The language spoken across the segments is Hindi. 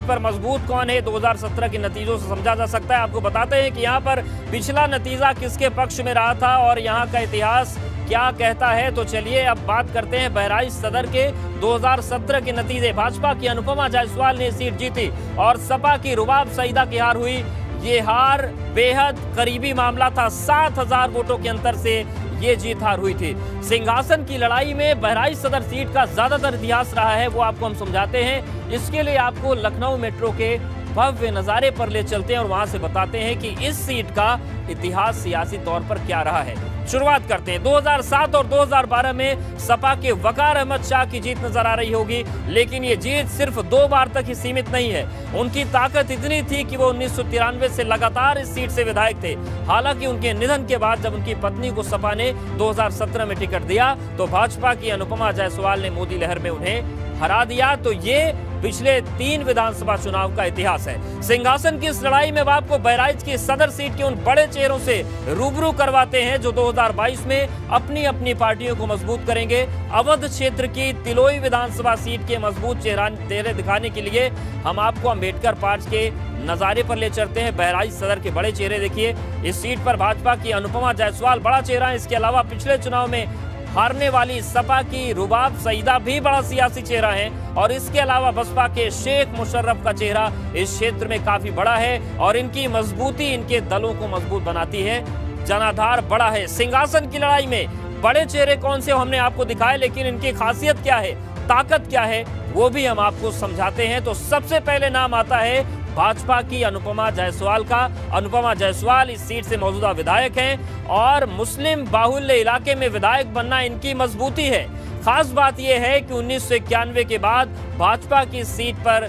पर मजबूत कौन है 2017 के नतीजों से समझा जा सकता है। आपको बताते हैं कि यहाँ पर पिछला नतीजा किसके पक्ष में रहा था और यहाँ का इतिहास क्या कहता है। तो चलिए अब बात करते हैं बहराइच सदर के 2017 के नतीजे। भाजपा की अनुपमा जायसवाल ने सीट जीती और सपा की रुबाब सईदा की हार हुई। ये हार बेहद करीबी मामला था, 7,000 वोटों के अंतर से ये जीत हार हुई थी। सिंहासन की लड़ाई में बहराइच सदर सीट का ज्यादातर इतिहास रहा है, वो आपको हम समझाते हैं। इसके लिए आपको लखनऊ मेट्रो के भव्य नजारे पर ले चलते हैं और वहां से बताते हैं कि इस सीट का इतिहास सियासी तौर पर क्या रहा है। शुरुआत करते हैं 2007 और 2012 में सपा के वकार अहमद शाह की जीत नजर आ रही होगी, लेकिन ये जीत सिर्फ 2 बार तक ही सीमित नहीं है। उनकी ताकत इतनी थी कि वो 1993 से लगातार इस सीट से विधायक थे। हालांकि उनके निधन के बाद जब उनकी पत्नी को सपा ने 2017 में टिकट दिया तो भाजपा की अनुपमा जायसवाल ने मोदी लहर में उन्हें हरा दिया। तो ये पिछले 3 विधानसभा चुनाव का इतिहास है। सिंहासन की इस लड़ाई में अब आपको बहराइच की सदर सीट के उन बड़े चेहरों से रूबरू करवाते हैं जो 2022 में अपनी अपनी पार्टियों को मजबूत करेंगे। अवध क्षेत्र की तिलोई विधानसभा सीट के मजबूत चेहरे दिखाने के लिए हम आपको अंबेडकर पार्क के नजारे पर ले चलते हैं। बहराइच सदर के बड़े चेहरे देखिए। इस सीट पर भाजपा की अनुपमा जायसवाल बड़ा चेहरा है। इसके अलावा पिछले चुनाव में हारने वाली सपा की रुबाब सईदा भी बड़ा सियासी चेहरा है और इसके अलावा बसपा के शेख मुशर्रफ का चेहरा इस क्षेत्र में काफी बड़ा है और इनकी मजबूती इनके दलों को मजबूत बनाती है। जनाधार बड़ा है। सिंहासन की लड़ाई में बड़े चेहरे कौन से हमने आपको दिखाए, लेकिन इनकी खासियत क्या है, ताकत क्या है, वो भी हम आपको समझाते हैं। तो सबसे पहले नाम आता है भाजपा की अनुपमा जायसवाल का। अनुपमा जायसवाल इस सीट से मौजूदा विधायक हैं और मुस्लिम बाहुल्य इलाके में विधायक बनना इनकी मजबूती है। खास बात यह है कि 1991 के बाद भाजपा की सीट पर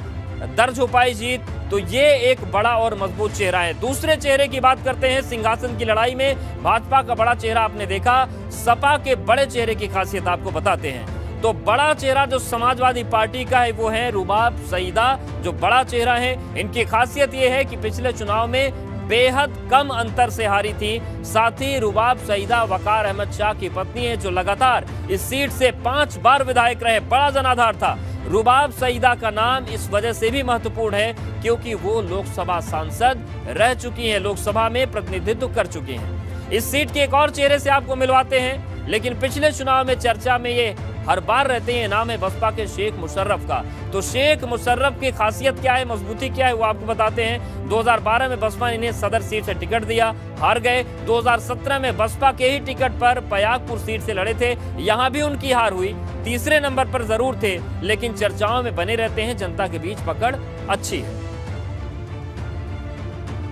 दर्ज हो पाई जीत, तो ये एक बड़ा और मजबूत चेहरा है। दूसरे चेहरे की बात करते हैं। सिंहासन की लड़ाई में भाजपा का बड़ा चेहरा आपने देखा, सपा के बड़े चेहरे की खासियत आपको बताते हैं। तो बड़ा चेहरा जो समाजवादी पार्टी का है वो है रुबाब सईदा, जो बड़ा चेहरा है। इनकी खासियत ये है कि पिछले चुनाव में बेहद कम अंतर से हारी थी। साथ ही रुबाब सईदा वकार अहमद शाह की पत्नी है जो लगातार इस सीट से 5 बार विधायक रहे। बड़ा जनाधार था। रुबाब सईदा का नाम इस वजह से भी महत्वपूर्ण है क्योंकि वो लोकसभा सांसद रह चुकी हैं, लोकसभा में प्रतिनिधित्व कर चुकी हैं। इस सीट के एक और चेहरे से आपको मिलवाते हैं, लेकिन पिछले चुनाव में चर्चा में ये हर बार रहते हैं। नाम है बसपा के शेख मुशर्रफ का। तो शेख मुशर्रफ की खासियत क्या है, मजबूती क्या है, वो आपको बताते हैं। 2012 में बसपा ने इन्हें सदर सीट से टिकट दिया, हार गए। 2017 में बसपा के ही टिकट पर पयागपुर सीट से लड़े थे, यहां भी उनकी हार हुई। तीसरे नंबर पर जरूर थे, लेकिन चर्चाओं में बने रहते हैं। जनता के बीच पकड़ अच्छी है।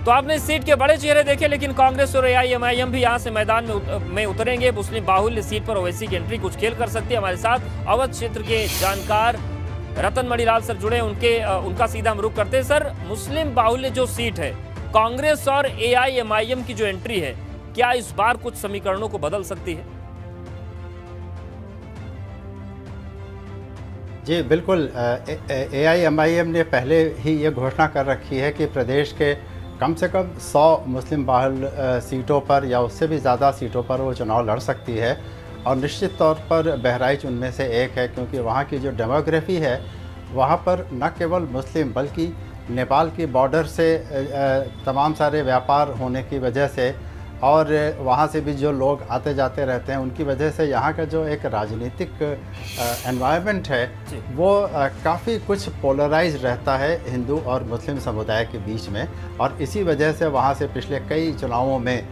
तो आपने इस सीट के बड़े चेहरे देखे, लेकिन कांग्रेस और AIMIM भी यहां से मैदान में उतरेंगे। मुस्लिम बाहुल्य सीट पर ओवैसी की एंट्री कुछ खेल कर सकती है। हमारे साथ अवध क्षेत्र के जानकार रतन मणिलाल सर जुड़े, उनका सीधा हम रुख करते हैं। सर, मुस्लिम बाहुल्य जो सीट है, कांग्रेस और AIMIM की जो एंट्री है, क्या इस बार कुछ समीकरणों को बदल सकती है? जी बिल्कुल। AIMIM ने पहले ही ये घोषणा कर रखी है कि प्रदेश के कम से कम 100 मुस्लिम बाहुल्य सीटों पर या उससे भी ज़्यादा सीटों पर वो चुनाव लड़ सकती है और निश्चित तौर पर बहराइच उनमें से एक है, क्योंकि वहाँ की जो डेमोग्राफी है वहाँ पर न केवल मुस्लिम बल्कि नेपाल की बॉर्डर से तमाम सारे व्यापार होने की वजह से और वहाँ से भी जो लोग आते जाते रहते हैं उनकी वजह से यहाँ का जो एक राजनीतिक एनवायरनमेंट है वो काफ़ी कुछ पोलराइज रहता है हिंदू और मुस्लिम समुदाय के बीच में। और इसी वजह से वहाँ से पिछले कई चुनावों में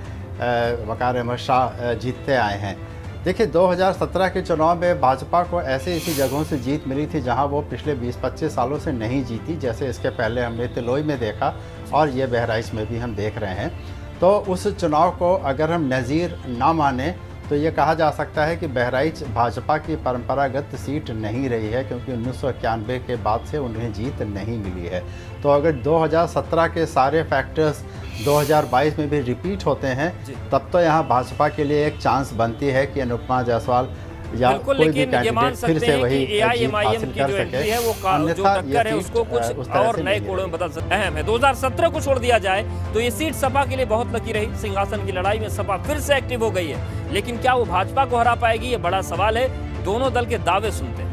वकार अहमद शाह जीतते आए हैं। देखिए 2017 के चुनाव में भाजपा को ऐसी जगहों से जीत मिली थी जहां वो पिछले 20-25 सालों से नहीं जीती, जैसे इसके पहले हमने तिलोई में देखा और ये बहराइच में भी हम देख रहे हैं। तो उस चुनाव को अगर हम नज़ीर ना माने तो ये कहा जा सकता है कि बहराइच भाजपा की परंपरागत सीट नहीं रही है, क्योंकि 1991 के बाद से उन्हें जीत नहीं मिली है। तो अगर 2017 के सारे फैक्टर्स 2022 में भी रिपीट होते हैं तब तो यहाँ भाजपा के लिए एक चांस बनती है कि अनुपमा जायसवाल या कोई भी कैंडिडेट फिर से वही जीत हासिल कर सके। अन्यथा ये उसको कुछ और नए कोड़ों में बदल सकता है। अहम है 2017 को छोड़ दिया जाए तो ये सीट सपा के लिए बहुत लकी रही। सिंहासन की लड़ाई में सपा फिर से एक्टिव हो गई है, लेकिन क्या वो भाजपा को हरा पाएगी, ये बड़ा सवाल है। दोनों दल के दावे सुनते हैं।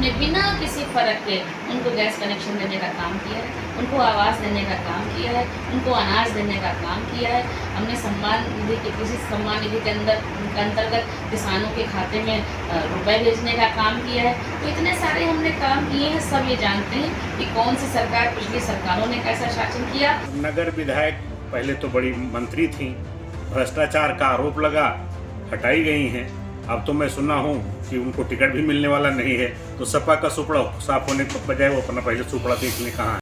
हमने बिना किसी फ़र्क के उनको गैस कनेक्शन देने का काम किया है, उनको आवास देने का काम किया है, उनको अनाज देने का काम किया है। हमने सम्मान निधि के कृषि सम्मान निधि के अंतर्गत किसानों के खाते में रुपए भेजने का काम किया है। तो इतने सारे हमने काम किए हैं, सब ये जानते हैं कि कौन सी सरकार, पिछली सरकारों ने कैसा शासन किया। नगर विधायक पहले तो बड़ी मंत्री थी, भ्रष्टाचार का आरोप लगा, हटाई गई हैं। अब तो मैं सुना हूँ कि उनको टिकट भी मिलने वाला नहीं है। तो सपा का सुपड़ा साफ होने के बजाय वो अपना पहले सुपड़ा देख लें कहाँ है।